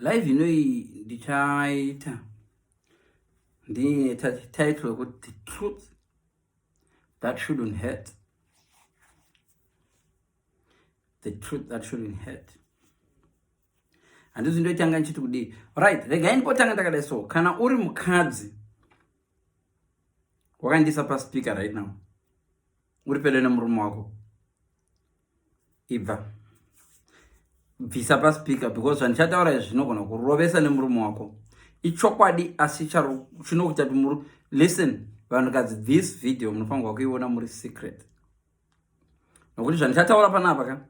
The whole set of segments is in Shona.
live inoi ndichaita ndine title yokuti the truth that shouldn't hurt. The truth that shouldn't hurt. Handizvo ndoitanga nchiti kudii. Right, regai ndipotanga ndakadai so. Kana uri mukadzi wakandisa paspeaker right now, uri pedo nemurume wako, ibva bvisa paspeaker, because zvandichataura izvi zvinogona kurovesa nemurume wako. Ichokwadi asi chinokuita kuti listen vanhukadzi, this video munofanirwa kuiona muri secret, nokuti zvandicataura panapa ka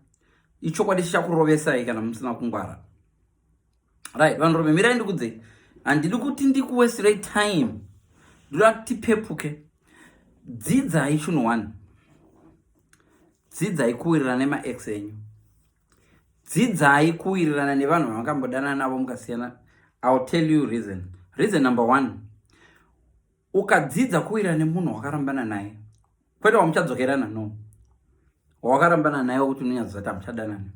ichokwadi chichakurovesai kana musina kungwara. Right, vanhurume mirai ndikudzei, handidi kuti ndikuwestirei time, ndoda kuti tipepuke. Dzidzai chinhu 1, dzidzai kuwirirana nemaex enyu, dzidzai kuwirirana nevanhu vamangambodana navo mukasiyana. I'll tell you reason. Reason number 1, ukadzidza kuwirirana nemunhu wakarambana naye, kwete wamuchadzokerana, no, wakarambana naye wokuti unonyadzoti hamuchadanani,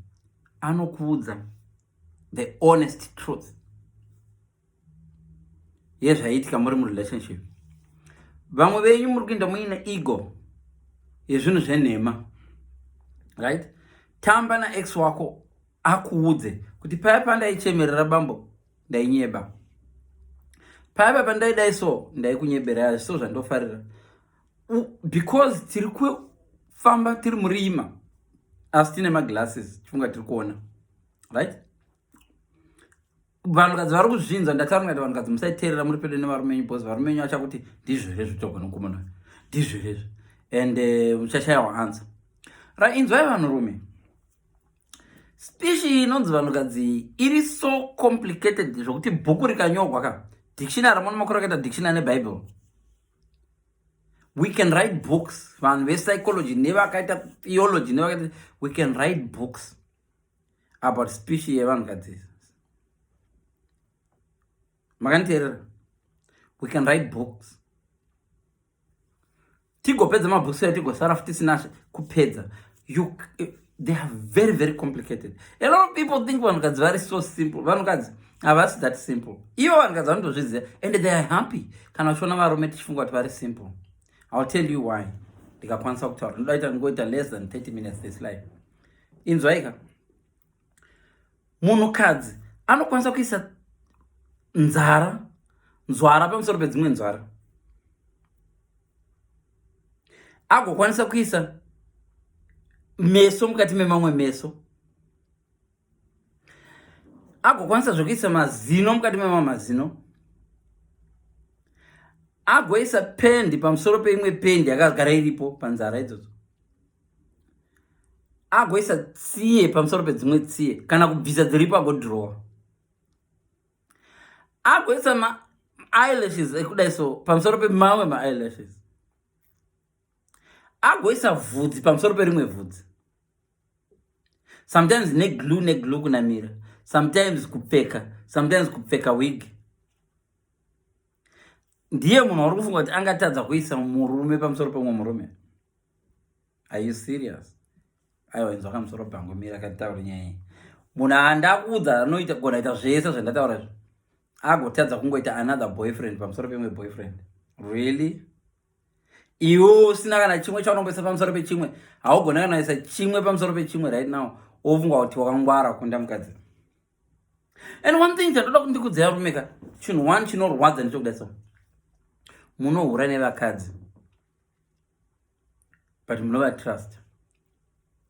anokuudza the honest truth yezvaiitika muri murelationship. Vamwe venyu muri kuenda muine ego yezvinhu zvenhema, right? Tamba naex wako akuudze kuti paya pandaichemerera bambo ndainyeba, paya pandaidai so ndaikunyeberai, so zvandofarira, because tiri kufamba tiri murima asi tine maglasses chifunga tiri kuona, right? Vanhukadzi vari kuzvinza, ndataura ngati vanhukadzi musaiteerera muri pedo nevarume enyu, because varume enyu achakuti ndizverezvi togona kukumana, ndizverezvi, and muchashayiwa answer. Right, inzwai vanhurume, speech inonzi vanhukadzi iri so complicated zvokuti bhuku rikanyorwa ka dictionary ramona makureketa dictionary nebible. We can write books, vanhu vepsychology nevakaita theology nevakaita, we can write books about speech yevanhukadzi. Makanditeerera? We can write books. Tigopedza mabooks edu tigosara futi tisina kupedza. They are very, very complicated. A lot of people think vanhukadzi vari so simple. Vanhukadzi havasi that simple. Ivo vanhukadzi vanotozviziva and they are happy kana uchiona varume tichifunga kuti vari simple. I'll tell you why. Ndikakwanisa kutaura. Ndoita ngoita less than 30 minutes this live. Inzwaika. Munhukadzi anokwanisa kuisa nzwara pamusoro pedzimwe nzwara, agokwanisa kuisa meso mukati memamwe meso, agokwanisa zvokuisa mazino mukati memamwe mazino, agoisa pendi pamusoro peimwe pendi yakagara iripo panzara idzodzo, agoisa tsiye pamusoro pedzimwe tsiye, kana kubvisa dziripo agodhirowa, agoisa ma-eyelashes ekudai so pamusoro pemamwe ma-eyelashes, agoisa vhudzi pamusoro perimwe vhudzi, sometimes neglue kunamira, sometimes kupfeka wig. Ndiye munhu uri kufunga kuti angatadza kuisa murume pamusoro pemwe murume? Are you serious? Aiwa, inzwa kamusoro pangu, mira kataura nyaya iyi. Munhu andakuudza anoita gona ita zvese zvandataura izvo, agotadza kungoita another boyfriend pamusoro pemwe boyfriend. Really? Iwo usina kana chimwe chaunongoisa pamusoro pechimwe, haugona kana isa chimwe pamusoro pechimwe right now, ofunga kuti wakangwara kunda mukadzi. And one thing chandoda kuti ndikudzei arumeka, chinhu 1 chinorwadza ndechokudai so, munohura nevakadzi but munova-trust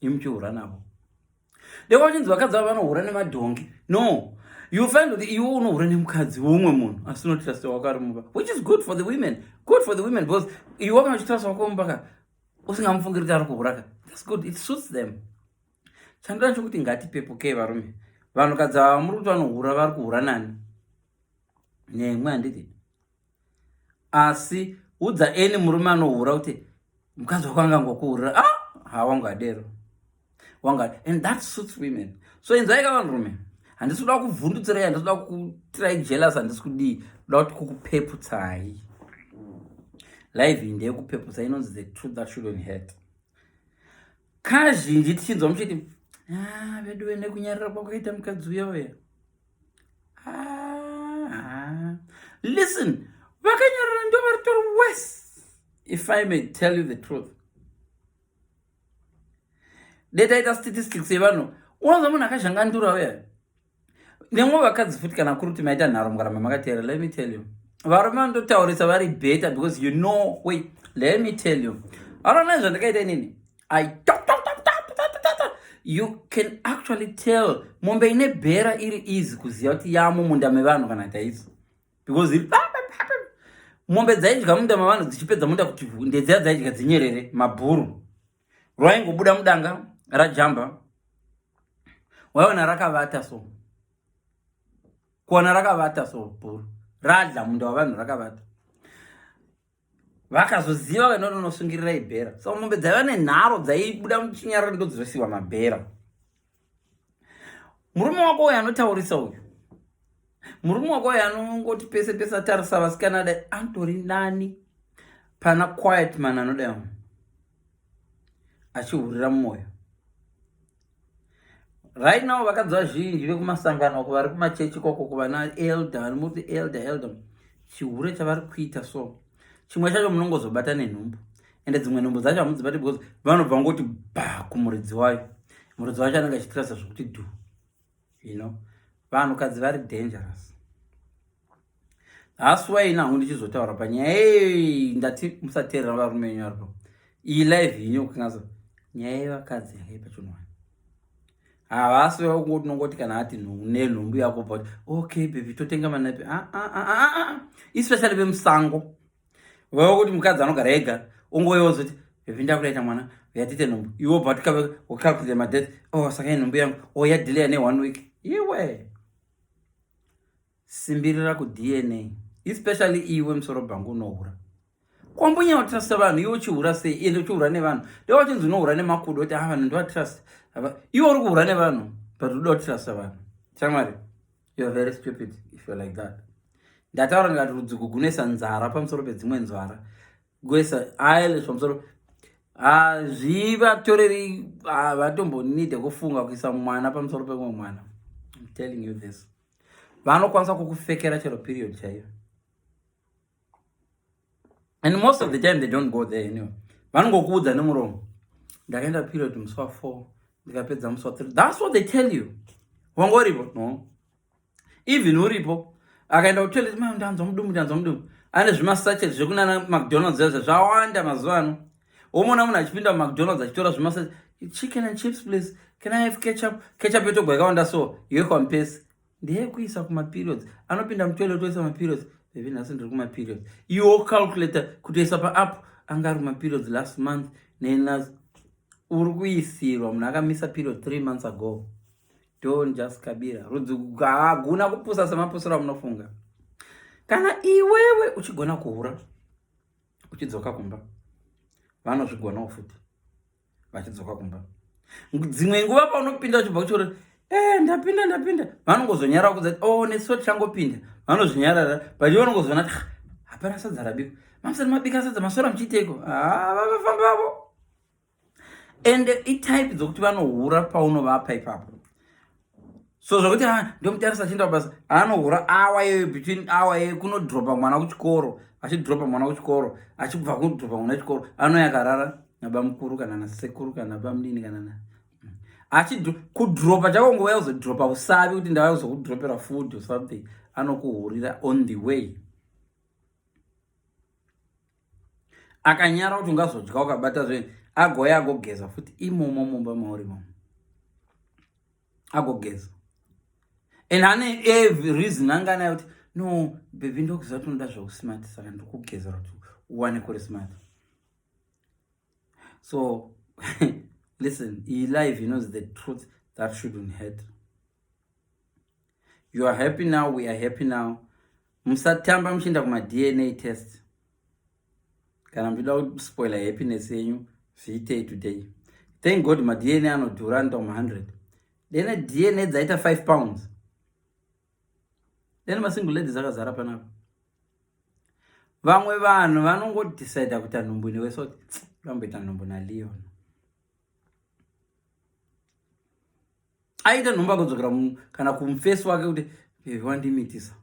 imuchihura navo. Ndekochinzi vakadzi ava vanohura nemadhongi. No, you find kuti iwo unohura nemukadzi woumwe munhu asi unotrust wakarimuka, which is good for the women, because iwo kana uchitrust wako mupaka usingamufungiri kuti ari kuhuraka, that's good, it suits them. Chandoda chokuti ngatipepukei varume. Vanhukadzi ava muri kuti vanohura vari kuhura nani? Nemwe handiti. Asi udza eni murume anohura kuti mukadzi wako angangokuhurira, hawangadero wanga, and that suits women. So inzaika vanhurume, handisi kuda kuvhundutsirai, handisi kuda kutirai jealous, handisi kudii, kuda kuti kukupeputsai. Live ndeyekupeputsa inonzi the truth that shouldn't hurt. Kazhinji tichinzwa muchiti vedu vene kunyarira kwakaita mukadzi uya uya, Listen, vakanyarara ndo varitori worse. If I may tell you the truth, dataita statistics yevanhu unonzwa munhu akazhangandura uya nemwe vakadzi futi kana kuri kuti maita nharo mukaramba makateera. Let me tell you, varume vanototaurisa vari better because you know. Wait, let me tell you, arona zvandakaita inini, you can actually tell mombe ine bhera iri easy kuziva kuti yamo munda mevanhu kana taisi, because mombe dzaidya munda mevanhu dzichipedza munda kuti ndedziya dzaidya dzinyerere mabhuru. Rwaingobuda mudanga rajamba, waiona rakavata so, kuona rakavata so bhuru radla munda wavanhu rakavata, vakazoziva vanonosungirira ibhera. So mombe dzaiva nenharo dzaibuda muchinyarara ndo dzosiwa mabhera. Murume wako uyu anotaurisa uyu, murume wako uyu anongoti pese pese atarisa vasikana dai antori nani pana quiet man anodai achihurira mumwoyo. Right now vakadzi vazhinji vekumasangano ako vari kumachechi kwako kuvana elder, vanomuti elder, chihure chavari kuita so chimwe chacho munongozobata nenhumbu, ende dzimwe nhumbu dzacho hamudzibati because vanobva ngoti bha kumuridzi wayo, muridzi wacho anenge achitirasa zvokuti do, you know. Vanhukadzi vari dangerous. That's why nangu ndichizotaura panyaya iyi, ndati musateerera varume venyu varipo iyi live yenyu kukangaza nyaya yevakadzi yakaipa chonwani. Havasi vakungoti nongoti kana ati nenhumbu yako but okay baby totenga manapi, especially vemusango vakuti mukadzi anogara ega ungoyewo zoti baby ndakudaita mwana yatite nhumbu iwo but ukalkulate madate, saka inhumbu yangu yadelaya ne1 week. Iwe simbirira ku-DNA, especially iwe musoro bhangu unohura kwambunya watrasta vanhu. Iwe uchihura sei? Ende uchihura nevanhu ndewachinzi unohura nemakudo kuti vanhu ndiwatrust. Iwe uri kuhura nevanhu but uda kutrasta vanhu. Shamwari, you are very stupid if you're like that. Ndataura ndikati rudzi kugunesa nzara pamusoro pedzimwe nzara, kugoisa eyelash pamusoro, hazvivatoreri, havatombonide kufunga kuisa mwana pamusoro pemwe mwana. I'm telling you this. Vanokwanisa kukufekera chero period chaiyo, and most of the time they don't go there anyway. Vanongokuudza nemuromo ndakaenda period musi wa4 ndikapedza musi wa3. That's what they tell you. Wangoripo? No. Even uripo akaenda kutoilet, ndanzwa mudumbu ane zvimasacheti zvekunana McDonald's zvezvo zvawanda mazuva ano. Womona munhu achipinda muMcDonald's achitora zvimasacheti, chicken and chips please, can I have ketchup yotogwa yakawanda so yokwamupesi ndeyekuisa kumaperiods. Anopinda mutoilet oisa maperiods, baby nhasi ndiri kumaperiods. Iwo calculator kutoisa paapp anga ari kumaperiods last month nenhasi. Uri kuisirwa munhu akamisa period 3 months ago. Don't just kabira. Rudzi haguna kupusa semapusiro amunofunga. Kana iwewe uchigona kuhura uchidzoka kumba, vanozvigonawo futi vachidzoka kumba. Dzimwe nguva paunopinda uchibva kuchori ndapinda, vanongozonyarara kudza neso tichangopinda, vanozvinyarara but iwe unongozona kuti hapana sadza rabikwa, mamusati mabika sadza masora muchiiteko, vavafambavo. And itype dzokuti vanohura paunovapa ipapo. So zvokuti ndomutarisa achienda kubasa anohura hour iyoyo, between hour iyoyo kunodropa mwana kuchikoro, achidropa mwana kuchikoro, achibva kudropa mwana kuchikoro anoyakarara nabamukuru kana nasekuru kana nabamudini kana kudropa chako nguva yauzodropa usavi kuti ndava kuzokudropera food or something, anokuhurira on the way. Akanyara kuti ungazodya ukabata zve agoya agogeza futi imomo mumba mauri momo agogeza. And ane every reason anganayo kuti no baby ndokuziva kuti unoda zvausimart saka ndikugezera kuti uwane kuri smart. So listen, life knows the truth that shouldn't hurt. You are happy now, we are happy now. Musatamba muchienda kuma-DNA test. Kana muchida kuspoila happiness yenyu, zviitei today. Thank God ma-DNA anodhura nda 100. Then DNA dzaita 5 pounds. Then masingle ladies akazara panapa. Vamwe vanhu vanongodecide kuita nhumbu newe so ramboita nhumbu naLeon. Aita nhumbu agodzokera kana kumufesi wake kuti wandimitisa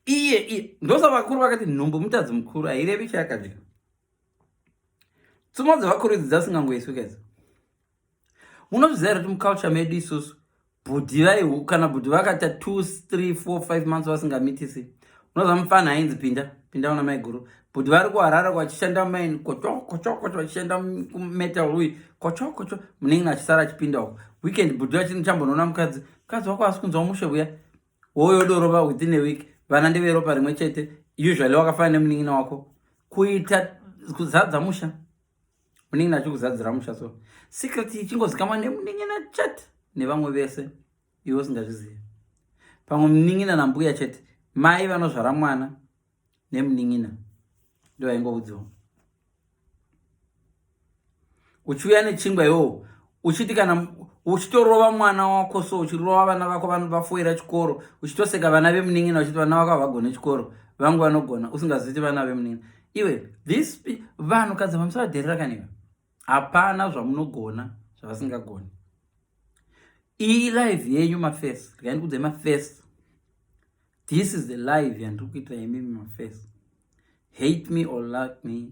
iye ndosa vakuru vakati nhumbu mutadzi mukuru hairevi chayakadya. Tsumo dzevakuru idzi dzasingangoiswi kedza. Munozviziva here kuti muculture medu isusu bhudhi kana bhudhi vakaita 2 3 4 5 months vasingamitisi, unoziva mufana ainzi pinda una mai guru, bhudhi vari kuharara vachishanda maini kochokocho vachishanda metal uyu kochokocho, munenge achisara achipinda uko weekend. Bhudhi vachini chambonoona mukadzi wako asi kunzwa mushe uya woyodorova within a week, vana ndeveropa rimwe chete, usually wakafanana nemunin'ina wako, kuita kuzadza musha, munin'ina achikuzadzira musha. So secret ichingozikamwa nemunin'ina chete nevamwe vese, iwe usingazvizivi. Pamwe munin'ina nambuya chete, mai vanozvara mwana nemunin'ina ndo vaingoudziwa. Uchiuya nechingwa iwowo uchiti kana uchitorova mwana wako, so uchirova vana vako vafoira chikoro, uchitoseka vana vemunin'ina uchiti vana vako havagone chikoro, vangu vanogona, usingaziti vana vemunin'ina. Iwe vanhu kadzi vamusavadherera kaniva, hapana zvamunogona zvavasingagoni. Iyi live yenyu mafesi, rikaindikudze mafesi, this is the live yandiri kuita imimi mafesi. Hate me or like me,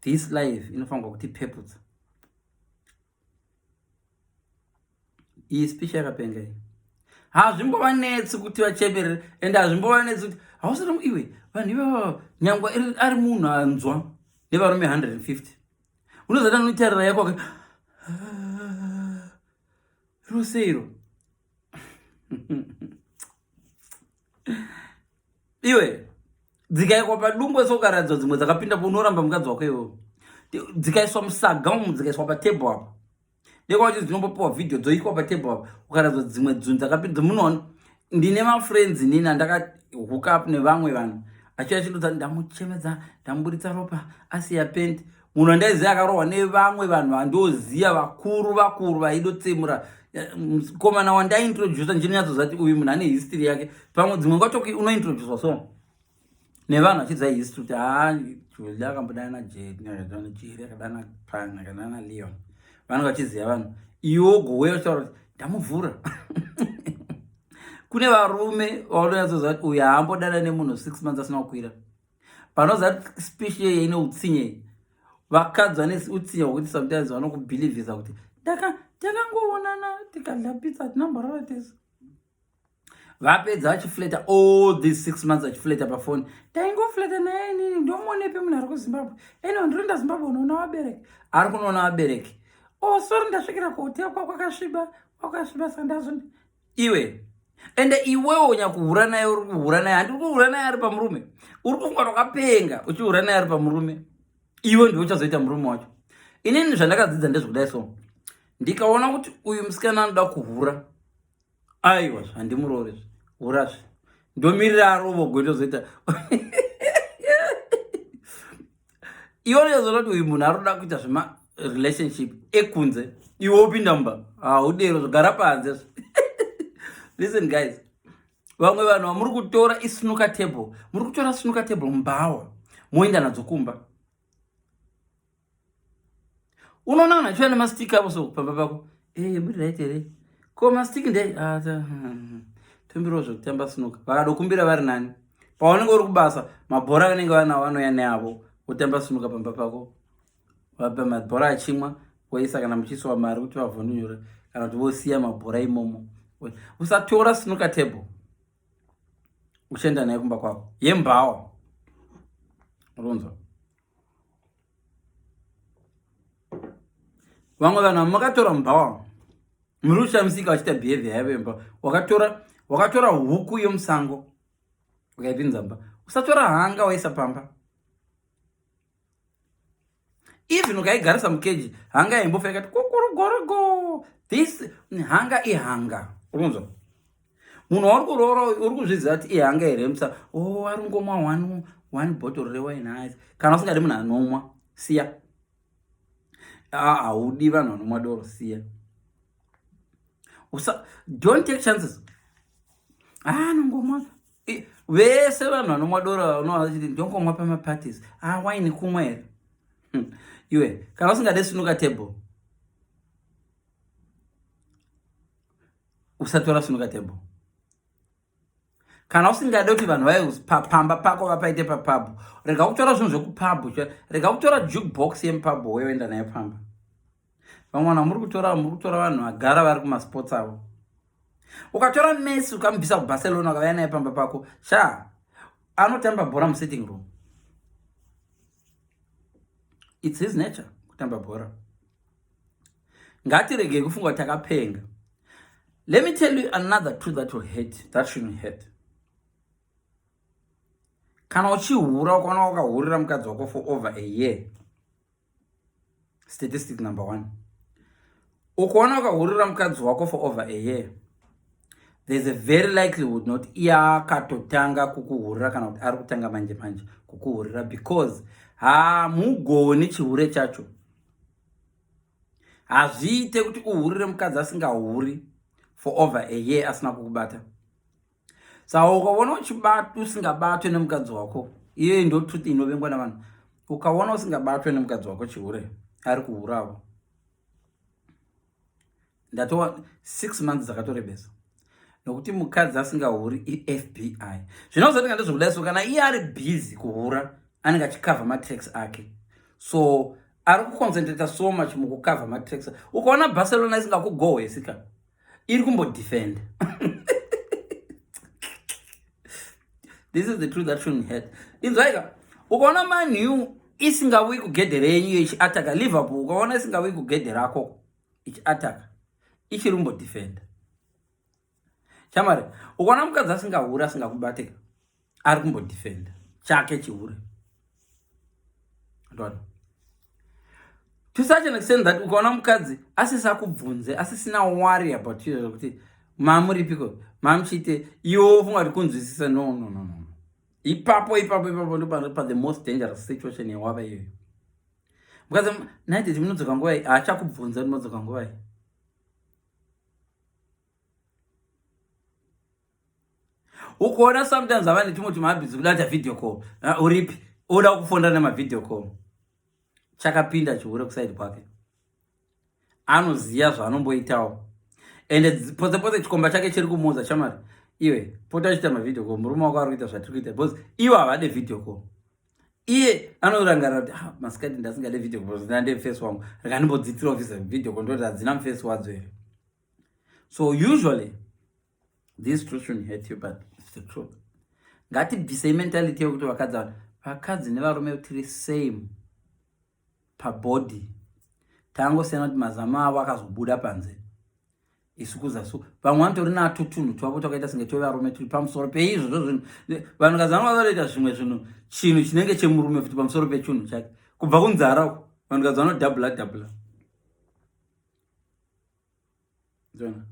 this live inofanirwa kuti peputsa. Iyi speech yakapenga iyi hazvimbovanetsi kuti vacheberere, ende hazvimbovanetsi kuti hausiri iwe vanhu ivava nyangwa ari munhu anzwa nevarume 150 unozata notarira yako roseiro iwe dzikaikwa padumbu sokaradzwa dzimwe dzakapinda unoramba mukadzi wako iwowo, dzikaiswa musaga umu, dzikaiswa patebho apa, ndekwacho dzinombopiwa vhidhiyo dzoikwa patebho apa, ukaradzwa dzimwe dzunhu dzakapinda. Munoona ndine mafriends nini andakahook up nevamwe vanhu achindoti ndamuchemedza, ndamburitsa ropa asiya pendi. Munhu andaiziva akarohwa nevamwe vanhu vandoziva vakuru vaidotsemura mukomana wandaintrodusa ndichinonyatsoziva kuti uyu munhu ane history yake. Pamwe dzimwe kwatoki unointroducwa so nevanhu vachidziva history kuti Julie akambodana Jane, Jiri akadana Pan, akadana Leon, vanhu vachiziva vanhu. Iwe ogouya uchitaura kuti ndamuvhura. Kune varume vaunonyatsoziva kuti uyu haambodana nemunhu 6 months asina kukwira. Panoziva kuti speech iyoyi ine utsinye, vakadzi vane utsinye hwokuti sometimes vanokubhilivhisa kuti takangoonana tikadla pizza tinamborara tese. Vapedza vachifleta all these 6 months vachifleta pafoni, taingofleta naye inini ndomuonepe munhu ari kuzimbabwe, eno ndiroenda zimbabwe unoona vabereki, ari kunoona vabereki. Sori ndasvikira kuhotel kwakasviba sandazo iwe. Ende iwewo nyakuhura naye, uri kuhura naye, handiri kuhura naye ari pamurume, uri kufunga wakapenga uchihura naye ari pamurume, iwe ndiwe uchazoita murume wacho. Inini zvandakadzidza ndezvekudai so, ndikaona kuti uyu musikana anoda kuhura, aiwa handimurore hurazve, ndomirira arovo gwendozoita iwe unozoona kuti uyu munhu aroda kuita zvema relationship ekunze, iwe upinda mumba haudero zvogara panze. Listen guys, vamwe vanhu vamuri kutora isnooker table, muri kutora snooker table mumbawa moenda nadzo kumba. Unoona vanhu vachiva nemastika avo so pamba pako, murirait here ko mastiki ndei tombirawo zvekutamba snooker, vakadokumbira vari nani pavanenge uri kubasa, mabhora vanenge vanawo vanoya neavo wotamba snooker pamba pako, vapa mabhora achimwa woisa kana muchiiswa mari kuti vavhononyora, kana kuti vosiya mabhora imomo. Usatora snooker table uchienda naye kumba kwako yembawa, unonzwa? Vamwe vanhu makatora mbawa muri kushamisika vachita behavior yavo yemba, wakatora huku yomusango ukaipinza mba, usatora hanga waisa pamba. Even ukaigarisa mukeji, hanga imbofa ikati kukurugorogo, this hanga ihanga, unonzwa? Munhu wauri kuroora uri kuzviziva kuti ihanga here musa, ari ngomwa one bottle rewine haisi, kana usingadi munhu anomwa siya, haudi vanhu vanomwa doro siya. Don't take chances. Nongomwa vese vanhu vanomwa doro unoachiti ndongomwa pamaparties, wine kumwa here. Iwe kana usingade snooker table, usatora sinuka table. Kana usingade kuti vanhu pamba pako vapaite papub, rega kutora zvinhu zvekupub, rega kutora jukebox yemupub weyoenda nayo pamba. Vamwana muri kutora vanhu vagara vari kumasports avo. Ukatora Messi ukamubvisa kuBarcelona ukauya naye pamba pako, anotamba bhora musitting room. It's his nature kutamba bhora. Ngatirege kufunga takapenga. Let me tell you another truth that will hate, that shouldn't hate. Kana uchihura ukaona wakahurira mukadzi wako for over a year. Statistic number 1. Ukaona wakahurira mukadzi wako for over a year, there's a very likelihood not katotanga kukuhurira kana kuti ari kutanga manje kukuhurira, because mugoni chihure chacho. Hazviite kuti uhurire mukadzi asingahuri for over a year asina kukubata. Saka ukaona usingabatwe nemukadzi wako, iye ndo truth inovengwa navanhu. Ukaona usingabatwe nemukadzi wako chihure, ari kuhurawo. Ndatova 6 months dzakatorebesa. Nokuti mukadzi asingahuri FBI. Zvinozoti ndezvokudai, kana iye ari busy kuhura, anenge achikavha matracks ake. So ari kuconcentrate so much mukukavha matracks. Ukaona Barcelona isingakugohwesika, iri kumbodefend. This is the truth that shouldn't hurt. Inzwaika, ukaona Man U isingawi kugedhere yenyu ichiataka, Liverpool ukaona isingawi kugedhere rako ichiataka, ichirumbo defend. Chamari, ukaona mukadzi asingahuri asingakubatika, ari kumbo defend chake chihure. Ndona. To such an extent that ukaona mukadzi asisa kubvunze, asisina worry about you, kuti mamuripiko, mamuchite, iwo funga kuti kunzwisisa, no. Ipapo ndo the most dangerous situation yewava iyoyo. Mukadzi naiti munodzoka nguva iyi, achakubvunza munodzoka nguva iyi. Ukaona sometimes avane timoti mabhizi kudata video call, uripi, oda kufonda nema video call. Chakapinda chihure kuside kwake. Anoziya zvaanomboitawo. Ende pose chikomba chake chiri kumuudza, Shamari, iwe pota uchita mavideo call, murume wako ari kuita zvatiri kuita, because iwe havade video call. Iye anorangarira kuti masikati ndasingade video call, ndande mufesi wangu, rega ndimbodzitira ofisa video call, ndoti hadzina mufesi wadzo here. So usually this truth shouldn't hurt you, but it's the truth. Ngatibvise mentality yekuti vakadzi nevarume tiri same pabody. Tangosiyana kuti mazama avo akazobuda panze. Isukuza su. Vamwe vanotori nato tunhu twavo twakaita senge twevarume turi pamusoro peizvozvo zvinhu. Vanhu kazana vanoita zvimwe zvinhu, chinhu chinenge chemurume futi pamusoro pechinhu chake. Kubva kunzara uko, vanhu kazana double. Zona.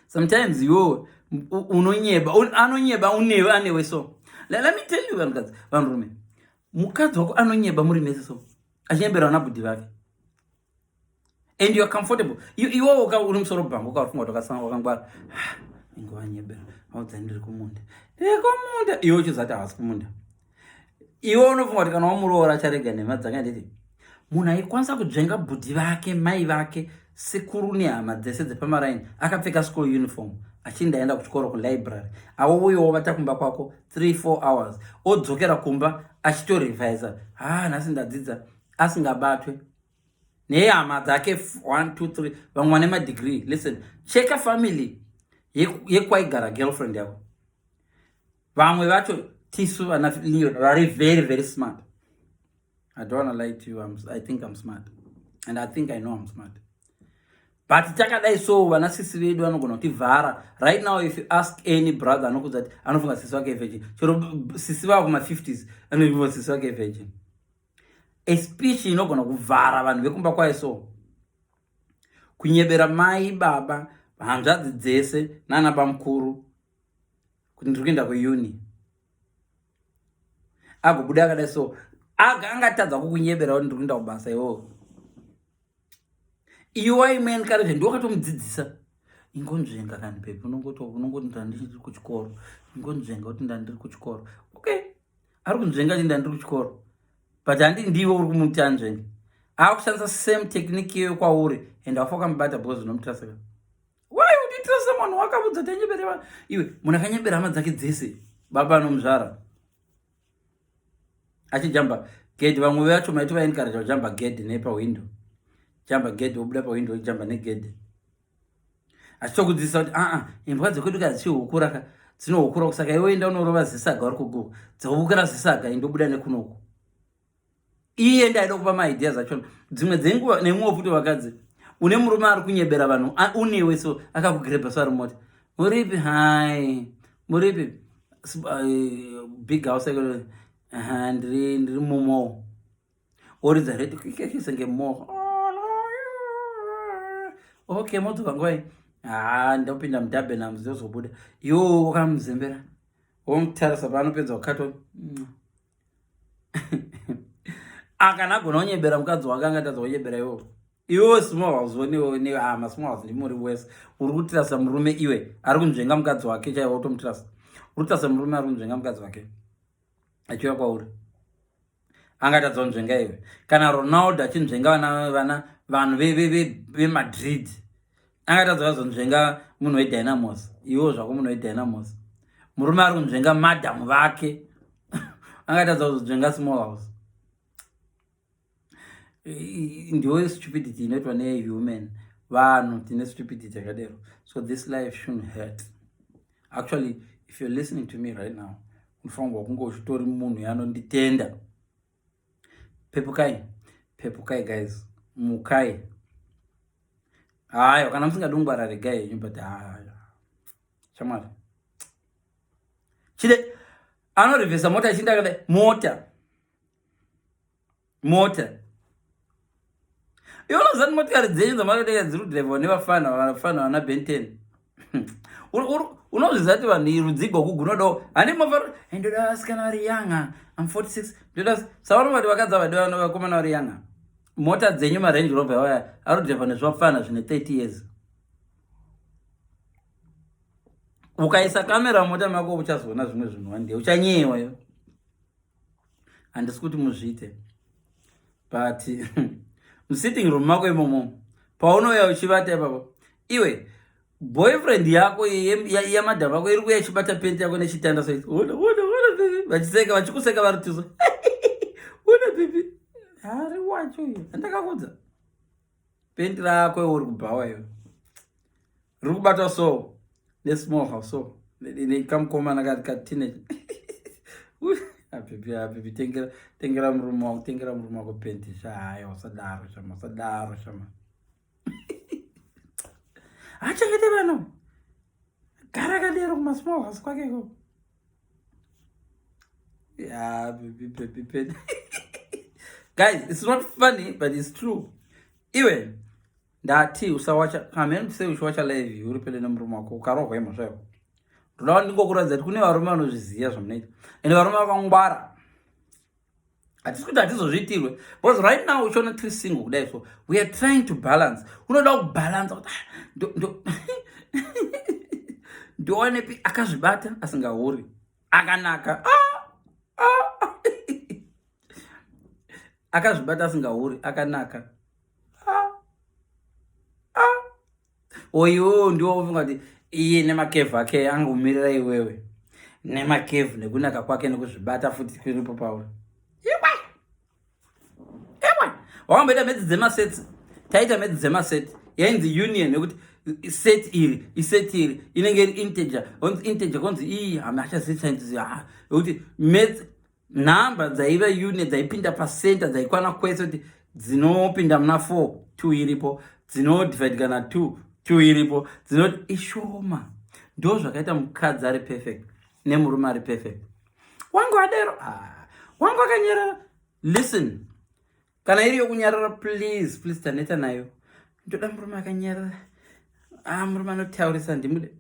Sometimes you unonyeba, anonyeba unewe anewe so. Let me tell you vanhurume. Mukadzi wako anonyeba muri mese so. Achinyebera nabudhi vake. And you are comfortable. Iwo uri musoro bhangu ukafunga kuti wakasanga wakangwara. Ingova nyebera. Audza ndiri kumunda. Kumunda. Iwo chizati havasi kumunda. Iwo unofunga kuti kana wamuroora acharega nhema dzanga nditi. Munhu aikwanisa kudzvenga budhi vake, mai vake, sekuru nehama dzese dzepamaraini, akapfeka school uniform, achindaenda kuchikoro kulibrary. Awouyawo vata kumba kwako 3-4 hours. Odzokera kumba achitorevisa. Nhasi ndadzidza asingabatwe. Nehama dzake 1, 2, 3, vamwe vane madegree. Listen, cheka family yekwaigara girlfriend yako. Vamwe vacho tisu vari very, very smart. I don't want to lie to you. I think I'm smart. And I think I know I'm smart. But takadai so vanasisi vedu vanogona kutivhara. Right now if you ask any brother anokudza kuti anofunga sisi wake virgin. Chero sisi vava kuma50s anofunga sisi wake virgin. A speech inogona kuvhara vanhu vekumba kwaye so. Kunyebera mai, baba, hanzvadzi dzese nana bamukuru kuti ndiri kuenda kuuni. Agobuda akadai so. Angatadza kukunyebera kuti ndiri kuenda kubasa iwowo. Iwe imweni kare ndokatomudzidzisa. Ingonzvenga kani pepe, unongoti ndandiri kuchikoro. Ingonzvenga kuti ndandiri kuchikoro. Okay. Ari kunzvenga kuti ndandiri kuchikoro. But ndiwe uri kumuti anzvenge. Akushandisa same technique iyo kwauri and wafoka mubata because unomutrasika. Why would mwana wakabudza tanyebera iwe munhu akanyebera hama dzake dzese baba anomuzvara achijamba gate. Vamwe vacho maiti vaencourage kujamba gate nepawindo, jamba gate wobuda pawindo jamba negate, achitokudzidzisa kuti imbwa dzekwedu kadzichihukura dzinohukura kusaka iwe enda unorova zisaga uri kuguva dzahukura zisaga indobuda nekunoku. Iye ndaida kupa maideas achona. Dzimwe dzenguva nemwewo futi vakadzi une murume ari kunyebera vanhu unewe so akakugrebha sari mota muripi hai muripi big house ndiri mumo oridza redi kikekise ngemoho okay motsoka ngwai ndopinda mudhabhe namuzozobuda iwo wakamuzembera womutarisa paanopedza kukato akana agona kunyebera mukadzi wake angatadza kunyebera iwo small house one small house ndimuri wese uri kutirasa murume iwe ari kunzvenga mukadzi wake chaiwo utomutirasa uri kutirasa murume ari kunzvenga mukadzi wake achiuya kwauri angatadza kunzvenga iwe. Kana Ronaldo achinzvenga vanhu vemadrid angatadza kuzonzvenga munhu wedynamos, iwo zvako munhu wedynamos. Murume ari kunzvenga madhamu vake angatadza kuzonzvenga small house. Ndiyo stupidity inoitwa nehuman vanhu tine stupidity yakadero. So this life shouldn't hurt. Actually, if you're listening to me right now, unofanirwa kunge uchitori munhu yanonditenda. Pepukai guys, mukai. Kana musingadi kungwara regai yenyu but shamwari chide anorivhesa mota achinda kada mota iwo unozani motikari dzenyu dzamakadeka dziri kudhiraivhwa nevafana vana Ben10 unozviziva kuti vanhu rudzigo kugunodawo handi mafaro ndoda vasikana vari yanga am 46 ndoda savanobati vakadza vadiwa vakomana vari yanga. Mota dzenyu marange rover waya ari kudhiraivhwa nezvafana zvine 30 years. Ukaisa kamera mota mako uchazoona zvimwe zvinhu wande uchanyewa yo. Handisi kuti muzviite but musitting room mako imomo paunouya uchivata ipapo iwe boyfriend yako yamadhamu ako iri kuya ichibata penti yako nechitanda so vachiseka vachikuseka vari tuso una bibi hari wacho iyo andakakudza penti rako iwe uri kubhawa iyo riri kubata so nesmall house so nekamukomana ka teenage abibi tengera murume wako penti shaya usadaro shama achengete vanhu gara kadero kumasmall house kwakeko baby guys, it's not funny but it's true. Iwe ndati usawacha kamene sei uchiwacha live uri pele nemurume wako ukarohwa imazvayo ndoda ndingokuratidza kuti kune varume vanozviziva zvamunoita ende varume vakangwara. Hatisi kuti hatizozviitirwe because right now uchiona tiri single kudai so we are trying to balance. Unoda kubalance kuti ndowanepi akazvibata asingahuri akanaka akazvibata asingahuri akanaka oyo ndiwo ufunga kuti iye nemakevhu ake angomirira iwewe nemakevhu nekunaka kwake nekuzvibata futi kwiripo pauri. Wakamboita medzi dzemasets taita medzi dzemasets yainzi union nekuti set iri inenge iri integer konzi iyi hamachazishandisi nekuti medzi nhamba dzaiva union dzaipinda pacenter dzaikwana kwese kuti dzinopinda muna 4 2 iripo dzinodivide kana 2 iripo dzinoti ishoma. Ndo zvakaita mukadzi ari perfect nemurume ari perfect. Wangu adero wangu akanyerera. Listen, kana iri yokunyarara please taneta nayo ndoda murume akanyarara murume anotaurisa ndimude.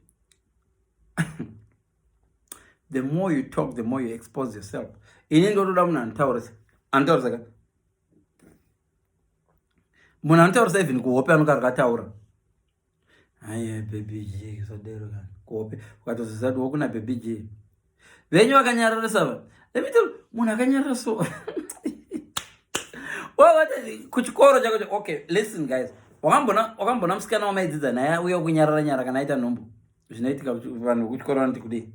The more you talk the more you expose yourself. Ini ndoda munhu anotaurisa ka munhu anotaurisa even kuhope anokarikataura haya baby J sadero kana kuhope ukatozisa kuti wokuna baby J venyu vakanyarara sava lemiti munhu akanyarara so kuchikoro chako okay listen guys wakambona musikana wamaidzidza naye uye kunyarara nyara kana aita nhombo zvinoitika vanhu vekuchikora vanoti kudii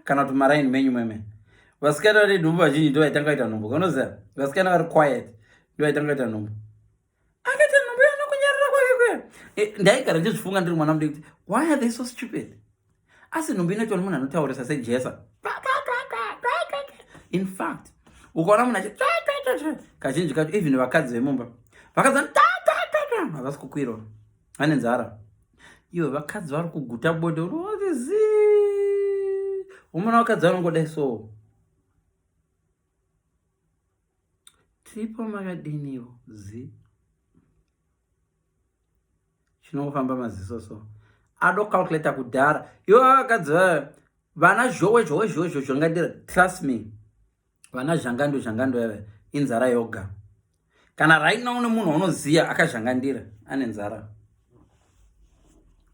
kana kuti maraini menyu meme vasikana vari nhumbu vazhinji ndo vaitanga ita nhumbu unoziva vasikana vari quiet ndo vaitanga ita nhumbu akaita nhumbu yanokunyarira kwake ndaigara ndizvifunga ndiri mwana mudiki kuti why are they so stupid asi nhumbu inoitwa nemunhu anotaurisa sejesa. In fact ukaona munhu achi kazhinji kacho even vakadzi vemumba vakadzi havasi kukwirwa vane nzara ivo vakadzi vari kuguta bode unozizi umona vakadzi vanongodai so tiripo makadiniwo zi chinofamba maziso so adocalculata kudhara ivo vakadzi vayo vana zhowe ngadira trust me vana zvangando yave inzara yoga kana right now une munhu unoziya akazhangandira ane nzara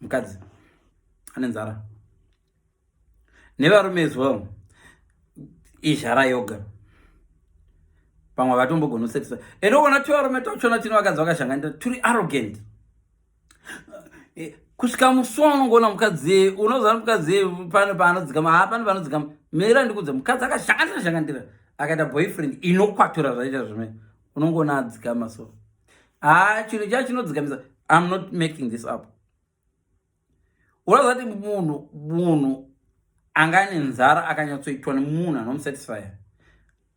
mukadzi ane nzara nevarume as well izhara yoga pamwe vatombogona usetisa ende uona tivarume tachona tino vakadzi vakazhangandira turi arrogant kusvika musuwa unongoona mukadzi unoziva mukadzi pane paanodzikama pane paanodzikama mera ndikudza mukadzi akazhangandira akaita boyfriend inokwatura zvaita zvime unongoona adzikama so chinhu chacho chinodzikamisa. I'm not making this up. Unoziva kuti munhu anga ane nzara akanyatsoitwa nemunhu anomusatisfya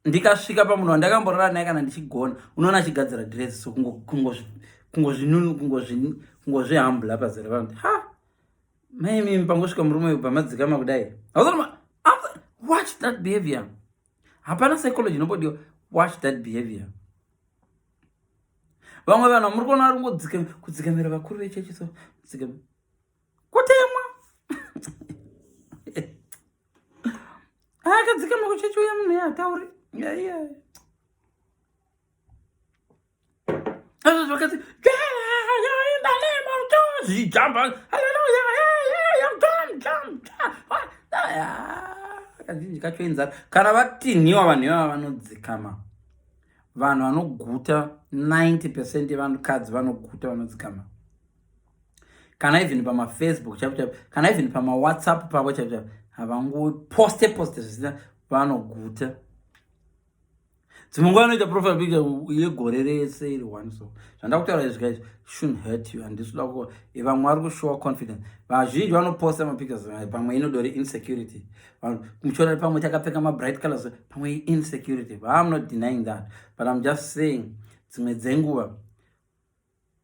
ndikasvika pamunhu wandakamborara naye kana ndichigona unoona achigadzira dress so kungozvihambula pazere vanhu maimimi pangosvika murume uyu pamadzikama kudai watch that behavior. Hapana psychology inobodiwa watch that behavior. Vamwe vanhu muri kuona vari kudzikamira vakuru vechechi so kutemwa akadzikama kuchechi uya munhu yatauri vakati kazhinji kacho inzara kana vatinhiwa vanhu ivava vanodzikama vanhu vanoguta 90% yevanhukadzi vanoguta vanodzikama kana even pamafacebook chapo kana even pamawhatsapp pavo chapo havangoposte zvisina vanoguta dzimwe nguva vanoita profile picture yegore rese iri one so zvandakutaura izvi guys shouldn't hurt you and ndisuda ku vamwe vari kushowa confidence vazhinji vanoposta mapictures pamwe inodori insecurity muchiona pamwe takapfeka mabright colors pamwe insecurity. I'm not denying that but I'm just saying dzimwe dzenguva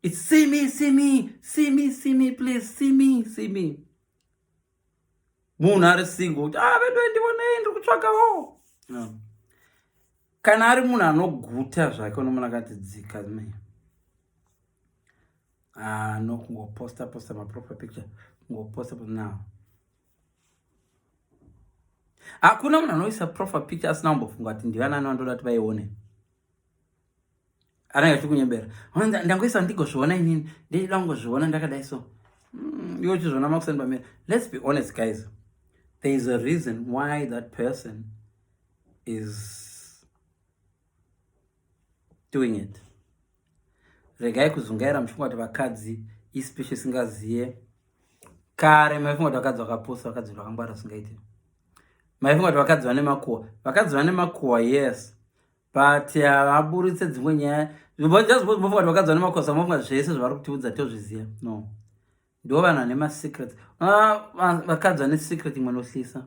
it's see me please see me munhu ari single kuti vedu ndionei ndiri kutsvakawo kana ari munhu anoguta zvake unomona akati dzika me no kungoposta maprofile picture kungoposta now hakuna munhu anoisa profile picture asina kumbofunga kuti ndivanani vandoda kuti vaione anenge achikunyembera ndangoisa ndigozviona inini ndida kungozviona ndakadai so iwo chizvona makuseni pamira. Let's be honest guys, there is a reason why that person is doing it. Regai kuzungaira muchifunga kuti vakadzi ispecies singaziye kare maifunga kuti vakadzi vakaposta vakadzi vakangwara singaiti maifunga kuti vakadzi vane makuhwa yes but havaburitse dzimwe nyaya just mofunga kuti vakadzi vane makuhwa samofunga zvese zvavari kutiudza tozviziva no ndo vanhu vane masecrets vakadzi vane secret imwe nohlisa.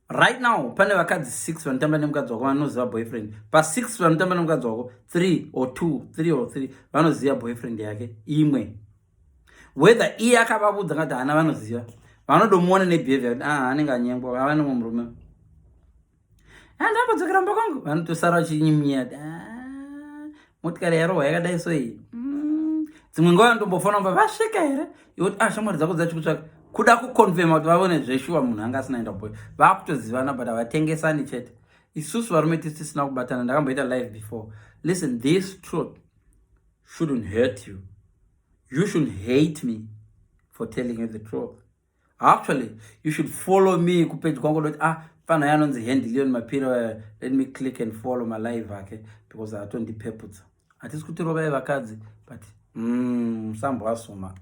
Right now pane vakadzi 6 vanotamba nemukadzi wako vanoziva boyfriend pa6 vanotamba nemukadzi wako 3 or 3 vanoziva boyfriend yake imwe whether iye akavabudza ngati hana vanoziva vanodomuona nebehavior kuti anenge anyengwa ava nemwe murume ndambodzokera mumba kwangu vanotosara vachinyimya motikari yarohwa yakadai so iyi dzimwe nguva vanotombofona mba vasvika here iwoti shamwari dzako dzachikutsvaka kuda kuconfirma kuti vaone zveshuwa munhu anga asinaenda boy vakutozivana but havatengesani chete. Isusu varume tisina kubatana ndakamboita live before. Listen, this truth shouldn't hurt you. You shouldn't hate me for telling you the truth. Actually, you should follow me kupage kwangu doti pana yanonzi handle leon mapiro let me click and follow my live okay because I don't depeputsa. Atisi kuti roba vakadzi but sambo asoma.